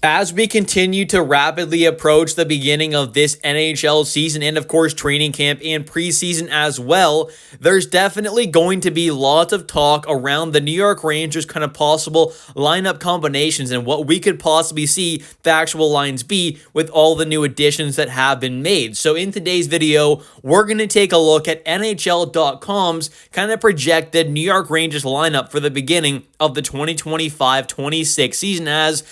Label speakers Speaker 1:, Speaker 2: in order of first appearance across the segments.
Speaker 1: As we continue to rapidly approach the beginning of this NHL season and, of course, training camp and preseason as well, there's definitely going to be lots of talk around the New York Rangers' kind of possible lineup combinations and what we could possibly see the actual lines be with all the new additions that have been made. So in today's video, we're going to take a look at NHL.com's kind of projected New York Rangers lineup for the beginning of the 2025-26 season, as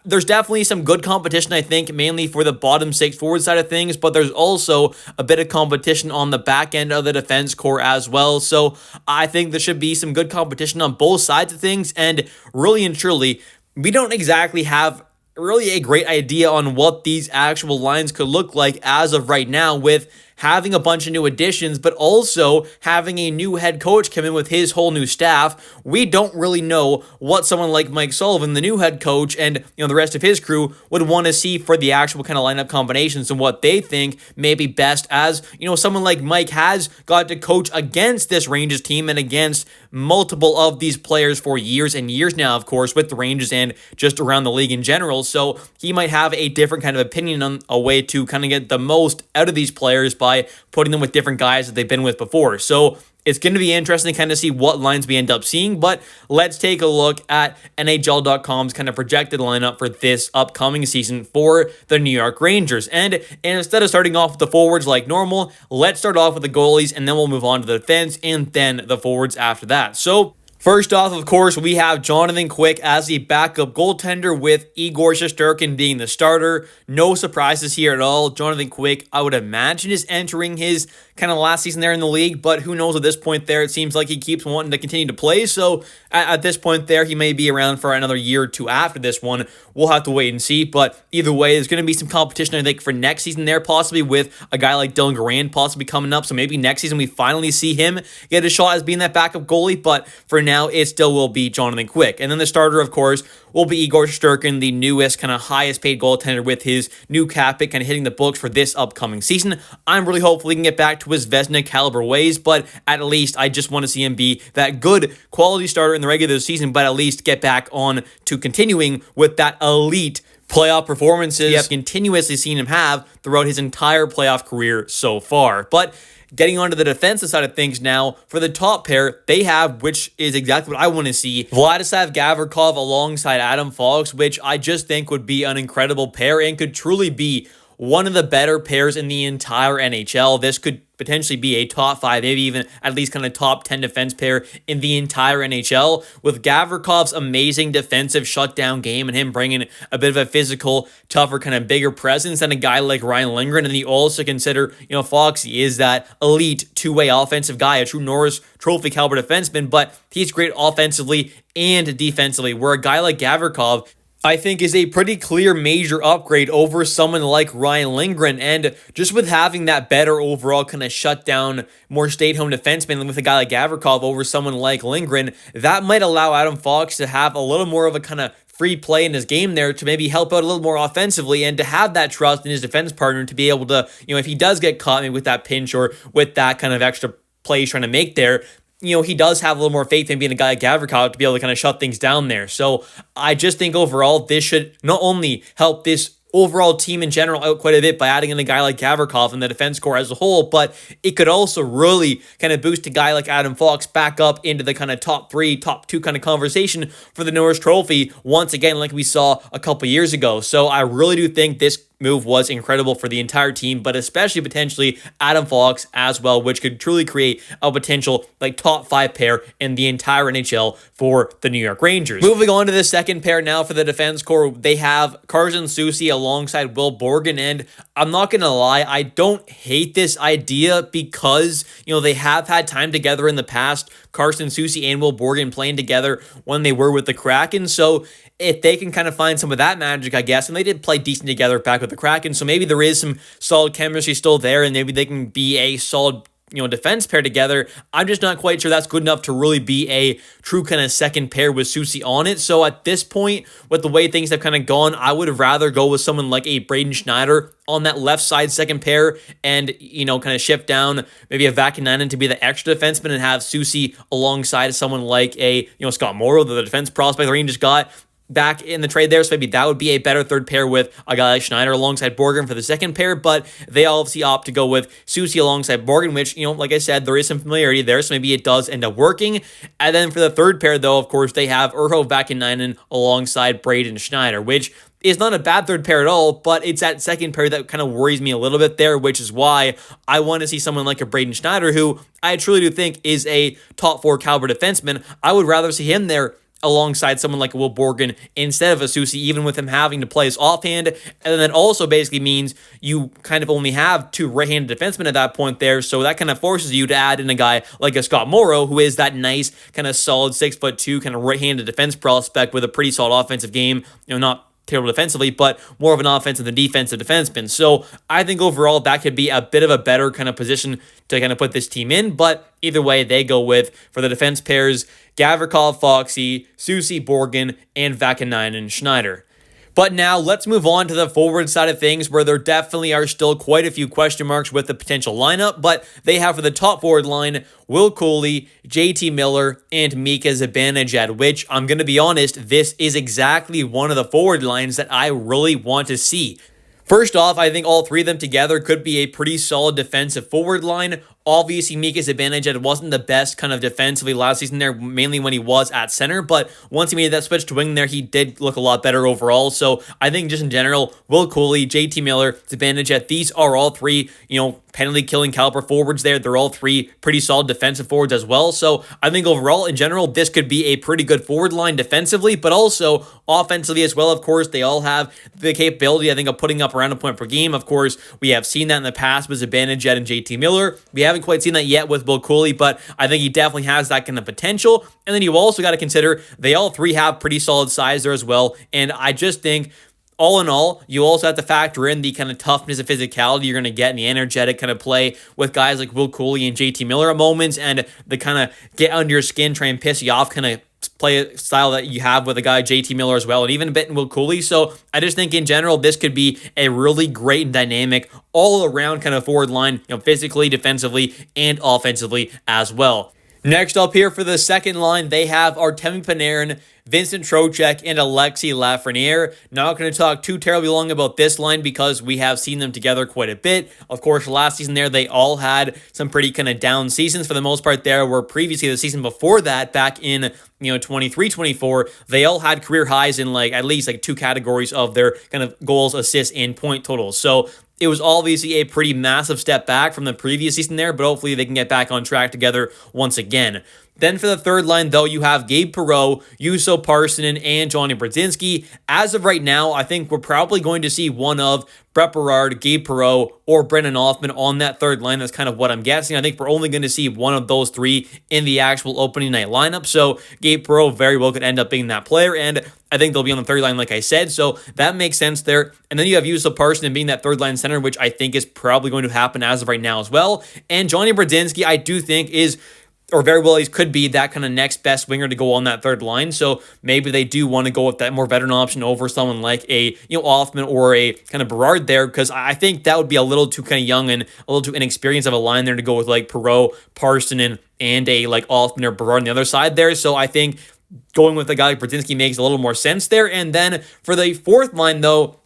Speaker 1: there's definitely some good competition, I think, mainly for the bottom six forward side of things, but there's also a bit of competition on the back end of the defense core as well. So I think there should be some good competition on both sides of things, and really and truly, we don't exactly have really a great idea on what these actual lines could look like as of right now, with having a bunch of new additions, but also having a new head coach come in with his whole new staff. We don't really know what someone like Mike Sullivan, the new head coach, and the rest of his crew would want to see for the actual kind of lineup combinations and what they think may be best, as someone like Mike has got to coach against this Rangers team and against multiple of these players for years and years now, of course, with the Rangers and just around the league in general. So he might have a different kind of opinion on a way to kind of get the most out of these players by putting them with different guys that they've been with before. So it's going to be interesting to kind of see what lines we end up seeing, but let's take a look at NHL.com's kind of projected lineup for this upcoming season for the New York Rangers. And instead of starting off with the forwards like normal, let's start off with the goalies, and then we'll move on to the defense and then the forwards after that. So first off, of course, we have Jonathan Quick as the backup goaltender, with Igor Shesterkin being the starter. No surprises here at all. Jonathan Quick, I would imagine, is entering his kind of last season there in the league, but who knows at this point there. It seems like he keeps wanting to continue to play, so at this point there, he may be around for another year or two after this one. We'll have to wait and see, but either way, there's going to be some competition, I think, for next season there, possibly with a guy like Dylan Garand possibly coming up, so maybe next season we finally see him get a shot as being that backup goalie, but for now, it still will be Jonathan Quick. And then the starter, of course, will be Igor Shesterkin, the newest, kind of highest paid goaltender, with his new cap hit kind of hitting the books for this upcoming season. I'm really hopeful he can get back to his Vezina caliber ways, but at least I just want to see him be that good quality starter in the regular season, but at least get back on to continuing with that elite playoff performances we have continuously seen him have throughout his entire playoff career so far. But getting onto the defensive side of things now, for the top pair, they have, which is exactly what I want to see, Vladislav Gavrikov alongside Adam Fox, which I just think would be an incredible pair and could truly be one of the better pairs in the entire NHL. This could potentially be a top 5, maybe even at least kind of top 10 defense pair in the entire NHL, with Gavrikov's amazing defensive shutdown game and him bringing a bit of a physical, tougher, kind of bigger presence than a guy like Ryan Lindgren. And you also consider, Foxy is that elite two-way offensive guy, a true Norris Trophy caliber defenseman, but he's great offensively and defensively, where a guy like Gavrikov, I think, is a pretty clear major upgrade over someone like Ryan Lindgren. And just with having that better overall kind of shutdown, more stay-at-home defenseman with a guy like Gavrikov over someone like Lindgren, that might allow Adam Fox to have a little more of a kind of free play in his game there to maybe help out a little more offensively, and to have that trust in his defense partner to be able to, if he does get caught maybe with that pinch or with that kind of extra play he's trying to make there, he does have a little more faith in being a guy like Gavrikov to be able to kind of shut things down there. So I just think overall, this should not only help this overall team in general out quite a bit by adding in a guy like Gavrikov and the defense core as a whole, but it could also really kind of boost a guy like Adam Fox back up into the kind of top 3, top 2 kind of conversation for the Norris Trophy once again, like we saw a couple years ago. So I really do think this move was incredible for the entire team, but especially potentially Adam Fox as well, which could truly create a potential top 5 pair in the entire NHL for the New York Rangers. Moving on to the second pair now for the defense core, they have Carson Soucy alongside Will Borgen, and I'm not going to lie, I don't hate this idea because, they have had time together in the past, Carson Soucy and Will Borgen playing together when they were with the Kraken, so if they can kind of find some of that magic, I guess, and they did play decent together back with the Kraken, so maybe there is some solid chemistry still there, and maybe they can be a solid defense pair together. I'm just not quite sure that's good enough to really be a true kind of second pair with Soucy on it. So at this point, with the way things have kind of gone, I would have rather go with someone like a Braden Schneider on that left side second pair and, kind of shift down maybe a Vakanainen to be the extra defenseman and have Soucy alongside someone like a, Scott Morrow, the defense prospect the Rangers got. back in the trade there, so maybe that would be a better third pair with a guy like Schneider alongside Borgen for the second pair, but they obviously opt to go with Soucy alongside Borgen, which, like I said, there is some familiarity there, so maybe it does end up working. And then for the third pair, though, of course, they have Urho Vakanainen alongside Braden Schneider, which is not a bad third pair at all, but it's that second pair that kind of worries me a little bit there, which is why I want to see someone like a Braden Schneider, who I truly do think is a top 4 caliber defenseman. I would rather see him there alongside someone like Will Borgen instead of a Soucy, even with him having to play his offhand. And then also basically means you kind of only have 2 right-handed defensemen at that point there, so that kind of forces you to add in a guy like a Scott Morrow, who is that nice, kind of solid 6'2", kind of right-handed defense prospect with a pretty solid offensive game, not terrible defensively, but more of an offensive than defensive defenseman. So I think overall that could be a bit of a better kind of position to kind of put this team in, but either way, they go with, for the defense pairs, Gavrikov, Foxy, Soucy, Borgen, and Vakanainen, Schneider. But now let's move on to the forward side of things, where there definitely are still quite a few question marks with the potential lineup, but they have for the top forward line Will Cooley, JT Miller, and Mika Zibanejad, which I'm going to be honest, this is exactly one of the forward lines that I really want to see. First off, I think all 3 of them together could be a pretty solid defensive forward line. Obviously, Mika Zibanejad wasn't the best kind of defensively last season there, mainly when he was at center, but once he made that switch to wing there, he did look a lot better overall. So I think just in general, Will Cooley, JT Miller, Zibanejad, these are all 3, penalty killing caliber forwards there. They're all 3 pretty solid defensive forwards as well. So I think overall, in general, this could be a pretty good forward line defensively, but also offensively as well. Of course, they all have the capability, I think, of putting up around a point per game. Of course, we have seen that in the past with Zibanejad and JT Miller. We haven't quite seen that yet with Will Cooley, but I think he definitely has that kind of potential. And then you also got to consider they all 3 have pretty solid size there as well. And I just think, all in all, you also have to factor in the kind of toughness and physicality you're going to get in the energetic kind of play with guys like Will Cooley and JT Miller at moments, and the kind of get under your skin, try and piss you off kind of play style that you have with a guy JT Miller as well, and even a bit in Will Cooley. So I just think in general, this could be a really great and dynamic all around kind of forward line, physically, defensively, and offensively as well. Next up here for the second line, they have Artemi Panarin, Vincent Trocheck, and Alexi Lafreniere. Not going to talk too terribly long about this line because we have seen them together quite a bit. Of course, last season there, they all had some pretty kind of down seasons for the most part there, where previously the season before that, back in 23-24, they all had career highs in at least 2 categories of their kind of goals, assists, and point totals. So it was obviously a pretty massive step back from the previous season there, but hopefully they can get back on track together once again. Then for the third line, though, you have Gabe Perreault, Juuso Parssinen, and Johnny Brodzinski. As of right now, I think we're probably going to see one of Brett Berard, Gabe Perreault, or Brendan Hoffman on that third line. That's kind of what I'm guessing. I think we're only going to see one of those 3 in the actual opening night lineup. So Gabe Perreault very well could end up being that player, and I think they'll be on the third line, like I said. So that makes sense there. And then you have Juuso Parssinen being that third line center, which I think is probably going to happen as of right now as well. And Johnny Brodzinski, I do think is, or very well, he could be that kind of next best winger to go on that third line. So maybe they do want to go with that more veteran option over someone like a Hoffman or a kind of Berard there, because I think that would be a little too kind of young and a little too inexperienced of a line there to go with Perreault, Parssinen, and a Hoffman or Berard on the other side there. So I think going with a guy like Brodzinski makes a little more sense there. And then for the fourth line, though,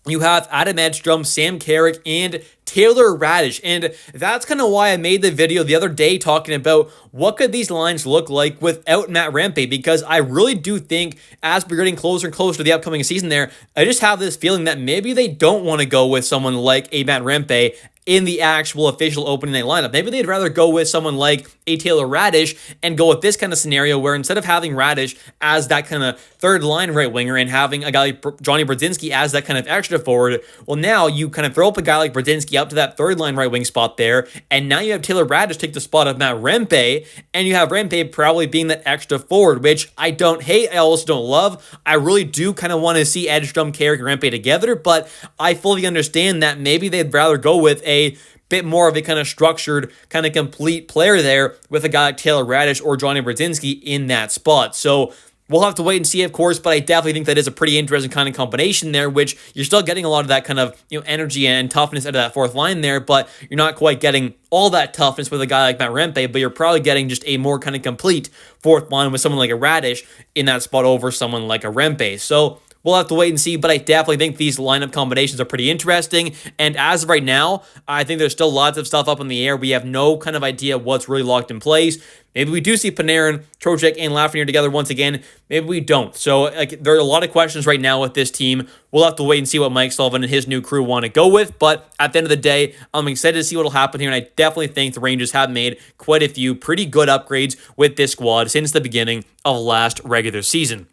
Speaker 1: you have Adam Edstrom, Sam Carrick, and Taylor Radish. And that's kind of why I made the video the other day talking about what could these lines look like without Matt Rempe, because I really do think as we're getting closer and closer to the upcoming season there, I just have this feeling that maybe they don't want to go with someone like a Matt Rempe in the actual official opening night lineup. Maybe they'd rather go with someone like a Taylor Radish and go with this kind of scenario where instead of having Radish as that kind of third line right winger and having a guy like Johnny Brodzinski as that kind of extra forward, well, now you kind of throw up a guy like Brodzinski up to that third line right wing spot there, and now you have Taylor Radish take the spot of Matt Rempe, and you have Rempe probably being that extra forward, which I don't hate, I also don't love. I really do kind of want to see Edstrom, Carrick, and Rempe together, but I fully understand that maybe they'd rather go with a bit more of a kind of structured, kind of complete player there with a guy like Taylor Radish or Johnny Brodzinski in that spot. So We'll have to wait and see, of course, but I definitely think that is a pretty interesting kind of combination there, which you're still getting a lot of that kind of, energy and toughness out of that fourth line there, but you're not quite getting all that toughness with a guy like Matt Rempe, but you're probably getting just a more kind of complete fourth line with someone like a Radish in that spot over someone like a Rempe. So we'll have to wait and see, but I definitely think these lineup combinations are pretty interesting. And as of right now, I think there's still lots of stuff up in the air. We have no kind of idea what's really locked in place. Maybe we do see Panarin, Trocheck, and Lafreniere together once again. Maybe we don't. So there are a lot of questions right now with this team. We'll have to wait and see what Mike Sullivan and his new crew want to go with. But at the end of the day, I'm excited to see what will happen here. And I definitely think the Rangers have made quite a few pretty good upgrades with this squad since the beginning of last regular season.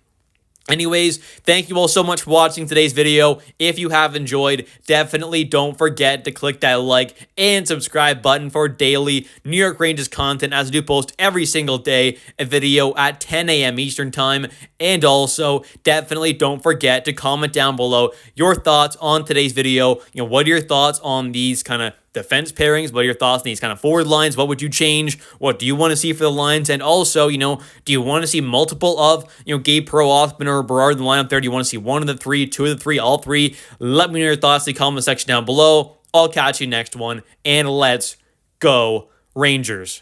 Speaker 1: Anyways, thank you all so much for watching today's video. If you have enjoyed, definitely don't forget to click that like and subscribe button for daily New York Rangers content, as I do post every single day a video at 10 a.m. Eastern Time. And also, definitely don't forget to comment down below your thoughts on today's video. What are your thoughts on these kind of defense pairings? What are your thoughts on these kind of forward lines? What would you change? What do you want to see for the lines? And also, do you want to see multiple of, Gabe Perreault, Othman, or Berard in the lineup there? Do you want to see one of the three, two of the three, all three? Let me know your thoughts in the comment section down below. I'll catch you next one, and let's go Rangers.